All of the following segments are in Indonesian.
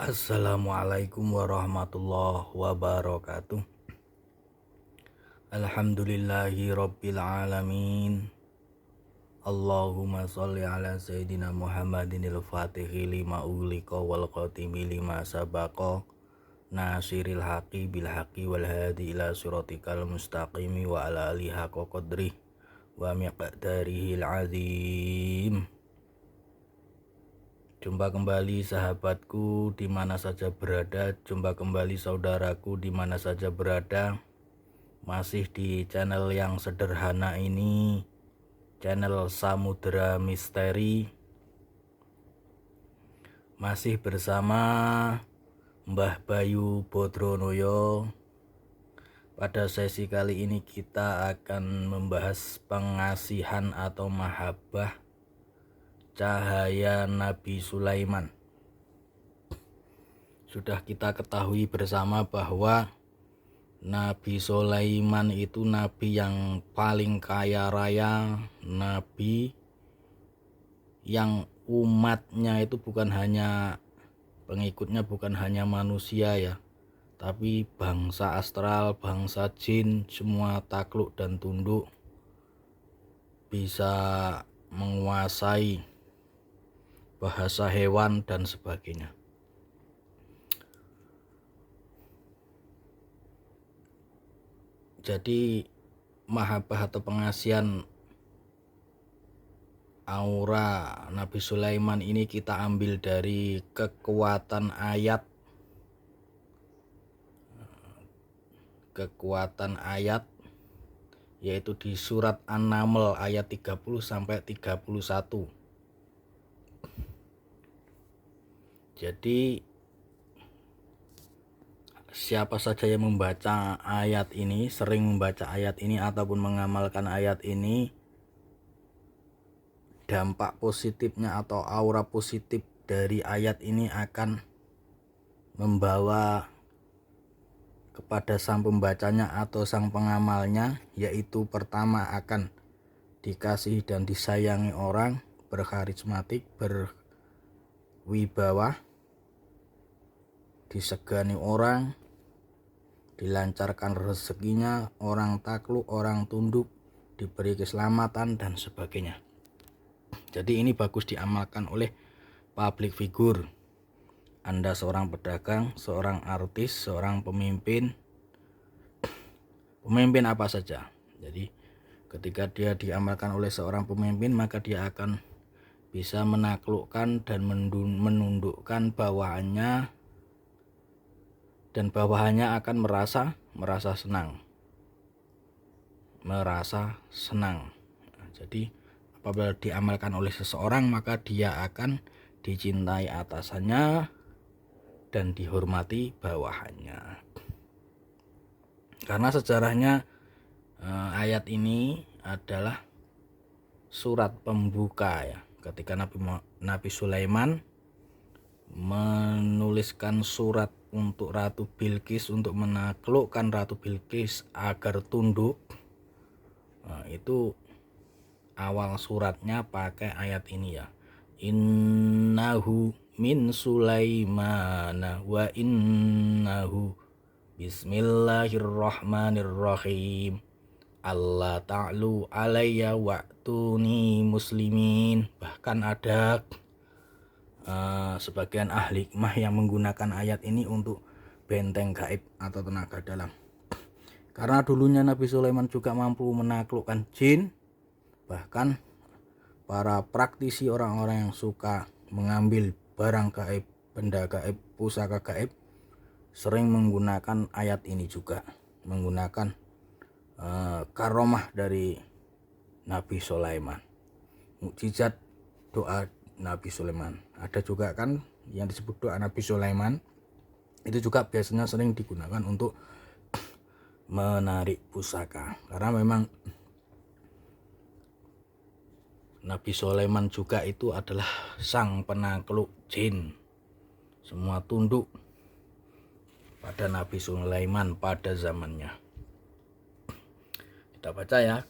Assalamualaikum warahmatullahi wabarakatuh. Alhamdulillahi rabbil alamin. Allahumma sholli ala sayyidina Muhammadinil fatihi lima ughliqa wal khatimi lima sabaqa nasiril haqi bil haqi wal hadi ila siratikal mustaqimi wa ala alihi haqqa qadri wa miqdarihil azim. Jumpa kembali sahabatku di mana saja berada, jumpa kembali saudaraku di mana saja berada. Masih di channel yang sederhana ini, channel Samudra Misteri. Masih bersama Mbah Bayu Bodronoyo. Pada sesi kali ini kita akan membahas pengasihan atau mahabbah cahaya Nabi Sulaiman. Sudah kita ketahui bersama bahwa Nabi Sulaiman itu nabi yang paling kaya raya, nabi yang umatnya itu bukan hanya pengikutnya, bukan hanya manusia ya, tapi bangsa astral, bangsa jin, semua takluk dan tunduk, bisa menguasai bahasa hewan dan sebagainya. Jadi mahabbah atau pengasihan aura Nabi Sulaiman ini kita ambil dari kekuatan ayat yaitu di surat An-Naml ayat 30 sampai 31. Jadi siapa saja yang membaca ayat ini, sering membaca ayat ini ataupun mengamalkan ayat ini, dampak positifnya atau aura positif dari ayat ini akan membawa kepada sang pembacanya atau sang pengamalnya, yaitu pertama akan dikasihi dan disayangi orang, berkarismatik, berwibawa, disegani orang, dilancarkan rezekinya, orang takluk, orang tunduk, diberi keselamatan dan sebagainya. Jadi ini bagus diamalkan oleh public figure. Anda seorang pedagang, seorang artis, seorang pemimpin apa saja. Jadi ketika dia diamalkan oleh seorang pemimpin, maka dia akan bisa menaklukkan dan menundukkan bawahannya, dan bawahannya akan merasa senang. Jadi apabila diamalkan oleh seseorang, maka dia akan dicintai atasannya dan dihormati bawahannya. Karena sejarahnya ayat ini adalah surat pembuka ya, ketika Nabi Sulaiman menuliskan surat untuk Ratu Bilqis, untuk menaklukkan Ratu Bilqis agar tunduk. Itu awal suratnya pakai ayat ini ya, innahu min Sulaimana wa innahu bismillahirrahmanirrahim Allah ta'lu alayya wa'tuni muslimin. Bahkan ada sebagian ahli hikmah yang menggunakan ayat ini untuk benteng gaib atau tenaga dalam. Karena dulunya Nabi Sulaiman juga mampu menaklukkan jin, bahkan para praktisi, orang-orang yang suka mengambil barang gaib, benda gaib, pusaka gaib, sering menggunakan ayat ini juga, menggunakan karomah dari Nabi Sulaiman, mukjizat doa Nabi Sulaiman. Ada juga kan yang disebut doa Nabi Sulaiman, itu juga biasanya sering digunakan untuk menarik pusaka, karena memang Nabi Sulaiman juga itu adalah sang penakluk jin. Semua tunduk pada Nabi Sulaiman pada zamannya. Kita baca ya.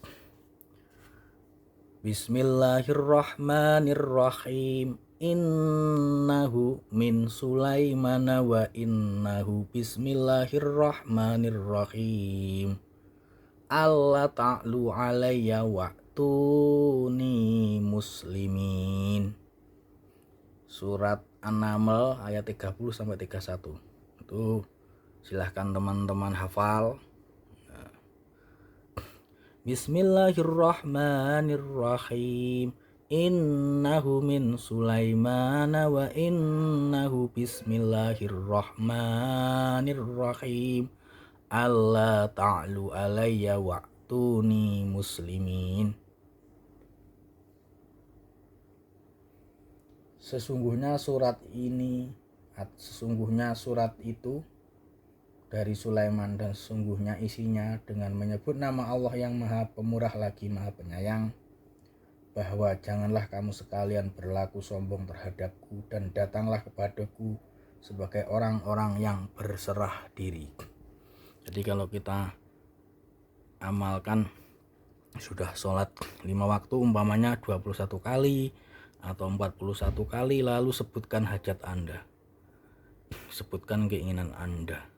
Bismillahirrahmanirrahim. Innahu min Sulaiman wa innahu bismillahirrahmanirrahim. Allah ta'lu alayya wa'tuni muslimin. Surat An-Naml ayat 30 sampai 31. Itu silahkan teman-teman hafal. Bismillahirrahmanirrahim. Innahu min Sulaiman wa innahu bismillahirrahmanirrahim. Allah ta'lu alayya wa'tuni muslimin. Sesungguhnya surat itu dari Sulaiman, dan sesungguhnya isinya dengan menyebut nama Allah yang Maha Pemurah lagi Maha Penyayang, bahwa janganlah kamu sekalian berlaku sombong terhadapku, dan datanglah kepadaku sebagai orang-orang yang berserah diri. Jadi kalau kita amalkan, sudah sholat 5 waktu umpamanya 21 kali atau 41 kali, lalu sebutkan hajat Anda, sebutkan keinginan Anda.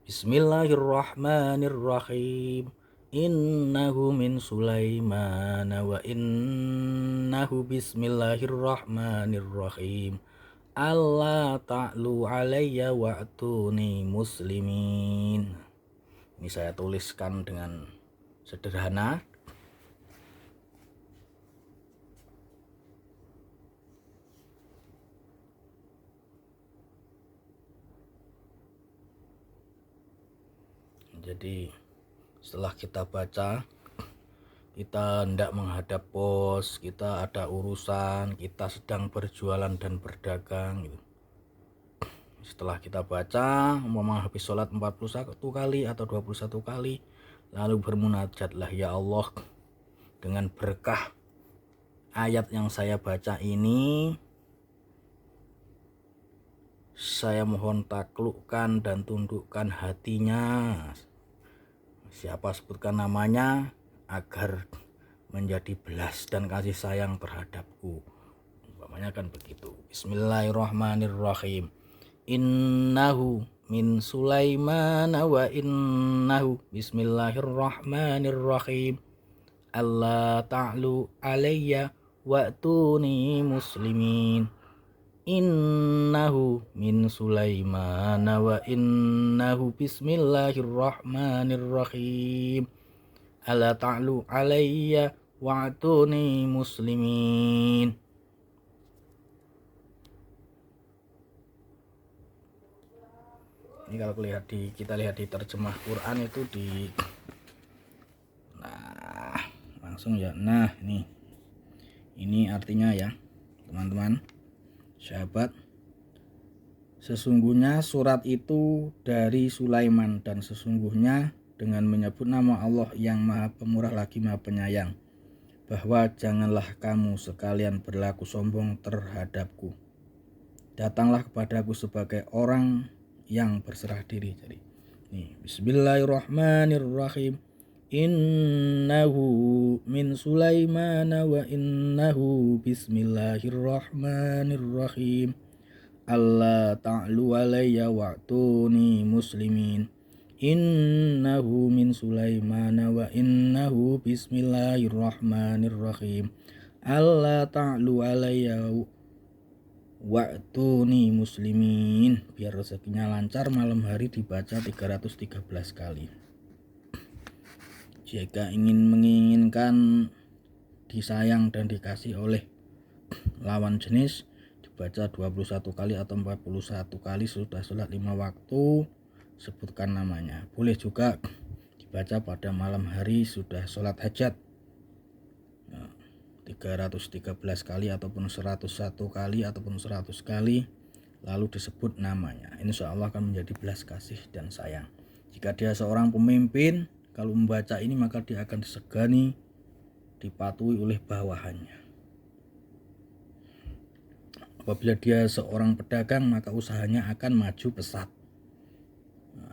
Bismillahirrahmanirrahim. Innahu min Sulaiman wa innahu bismillahirrahmanirrahim. Allah ta'lu alayya wa'tuni muslimin. Ini saya tuliskan dengan sederhana. Jadi setelah kita baca, kita hendak menghadap bos, kita ada urusan, kita sedang berjualan dan berdagang gitu. Setelah kita baca, umpama habis sholat 41 kali atau 21 kali, lalu bermunajatlah, ya Allah, dengan berkah ayat yang saya baca ini, saya mohon taklukkan dan tundukkan hatinya, siapa sebutkan namanya, agar menjadi belas dan kasih sayang terhadapku. Umpamanya kan begitu. Bismillahirrahmanirrahim. Innahu min Sulaiman wa innahu bismillahirrahmanirrahim. Allah ta'lu alayya wa'tuni muslimin. Innahu min Sulaiman wa innahu bismillahirrahmanirrahim. Allah ta'lu alayya wa'tuni muslimin. Ini kalau kita lihat di terjemah Quran itu langsung ya. Nah, ini artinya ya, teman-teman, sahabat. Sesungguhnya surat itu dari Sulaiman, dan sesungguhnya dengan menyebut nama Allah yang Maha Pemurah lagi Maha Penyayang, bahwa janganlah kamu sekalian berlaku sombong terhadapku, datanglah kepadaku sebagai orang yang berserah diri. Jadi Bismillahirrahmanirrahim. Innahu min Sulaiman wa innahu bismillahirrahmanirrahim. Allah ta'lu alayya wa'tuni muslimin. Innahu min Sulaiman wa innahu bismillahirrahmanirrahim. Allah ta'lu alayya wa'tuni muslimin. Biar rezekinya lancar, malam hari dibaca 313 kali. Jika menginginkan disayang dan dikasih oleh lawan jenis, dibaca 21 kali atau 41 kali sudah sholat 5 waktu, sebutkan namanya. Boleh juga dibaca pada malam hari sudah sholat hajat 313 kali ataupun 101 kali ataupun 100 kali, lalu disebut namanya. Insya Allah akan menjadi belas kasih dan sayang. Jika dia seorang pemimpin, kalau membaca ini maka dia akan disegani, dipatuhi oleh bawahannya. Apabila dia seorang pedagang, maka usahanya akan maju pesat,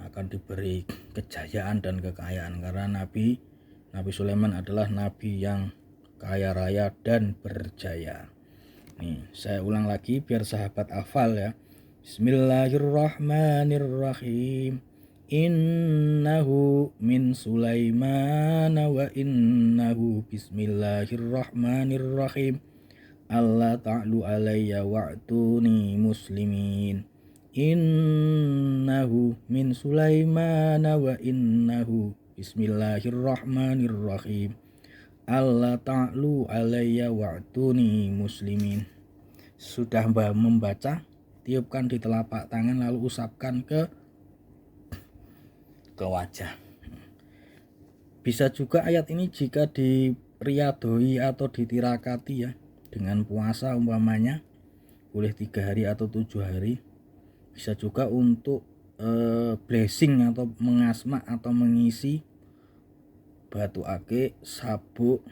akan diberi kejayaan dan kekayaan, karena Nabi Nabi Sulaiman adalah nabi yang kaya raya dan berjaya. Nih, saya ulang lagi biar sahabat hafal ya. Bismillahirrahmanirrahim. Innahu min Sulaiman wa innahu bismillahirrahmanirrahim. Allah ta'lu alayya wa'tuni muslimin. Innahu min Sulaiman wa innahu bismillahirrahmanirrahim. Allah ta'lu alayya wa'tuni muslimin. Sudah membaca, tiupkan di telapak tangan lalu usapkan ke wajah. Bisa juga ayat ini jika diriyadoi atau ditirakati ya, dengan puasa umpamanya boleh 3 hari atau 7 hari. Bisa juga untuk blessing atau mengasma atau mengisi batu ake, sabuk,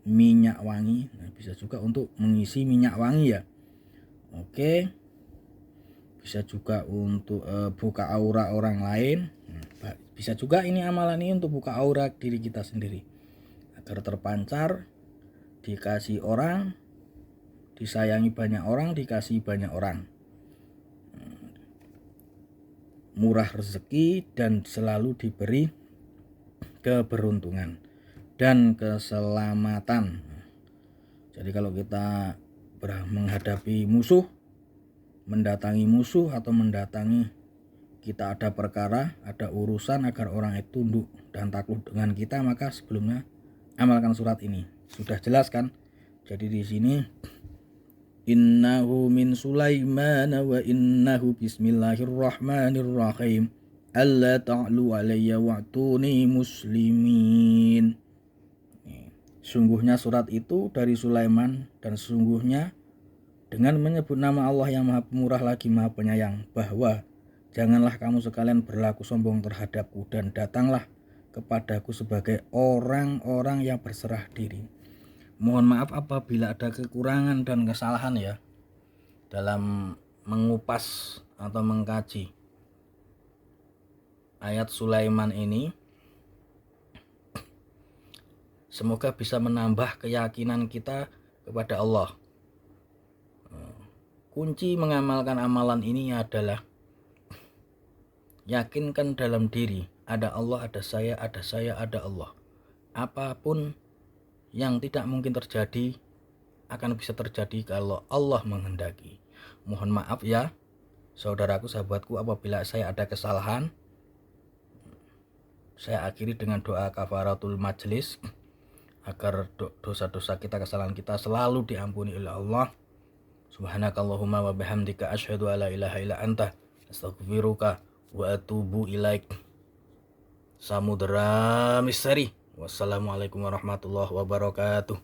minyak wangi. Nah, bisa juga untuk mengisi minyak wangi ya. Oke. Bisa juga untuk buka aura orang lain. Nah, bisa juga ini amalan ini untuk buka aura diri kita sendiri agar terpancar, dikasih orang, disayangi banyak orang, dikasih banyak orang, murah rezeki dan selalu diberi keberuntungan dan keselamatan. Jadi kalau kita menghadapi musuh, mendatangi musuh atau mendatangi kita ada perkara, ada urusan agar orang itu tunduk dan takluk dengan kita, maka sebelumnya amalkan surat ini. Sudah jelas kan? Jadi di sini innahu min Sulaiman wa innahu bismillahirrahmanirrahim. Allah ta'lu alayya wa'tuni muslimin. Sungguhnya surat itu dari Sulaiman dan sesungguhnya dengan menyebut nama Allah yang Maha Pemurah lagi Maha Penyayang, bahwa janganlah kamu sekalian berlaku sombong terhadapku dan datanglah kepadaku sebagai orang-orang yang berserah diri. Mohon maaf apabila ada kekurangan dan kesalahan ya dalam mengupas atau mengkaji ayat Sulaiman ini. Semoga bisa menambah keyakinan kita kepada Allah. Kunci mengamalkan amalan ini adalah yakinkan dalam diri ada Allah, ada saya, ada Allah. Apapun yang tidak mungkin terjadi akan bisa terjadi kalau Allah menghendaki. Mohon maaf ya saudaraku, sahabatku, apabila saya ada kesalahan. Saya akhiri dengan doa kafaratul majlis agar dosa-dosa kita, kesalahan kita selalu diampuni oleh Allah. Subhanakallahumma wa bihamdika asyhadu alla ilaha illa anta astaghfiruka wa atubu ilaik. Samudra misteri. Wassalamualaikum warahmatullahi wabarakatuh.